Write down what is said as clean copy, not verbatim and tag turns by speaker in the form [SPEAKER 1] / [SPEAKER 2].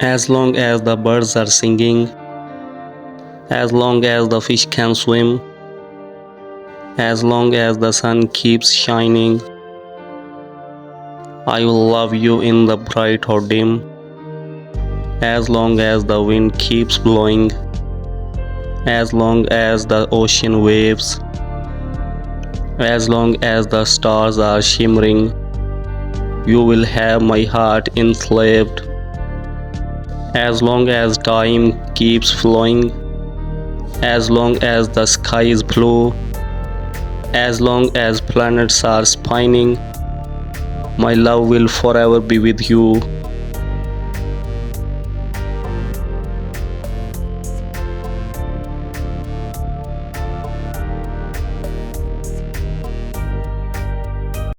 [SPEAKER 1] As long as the birds are singing, as long as the fish can swim, as long as the sun keeps shining, I will love you in the bright or dim. As long as the wind keeps blowing, as long as the ocean waves, as long as the stars are shimmering, you will have my heart enslaved. As long as time keeps flowing, as long as the sky is blue, as long as planets are spinning, my love will forever be with you.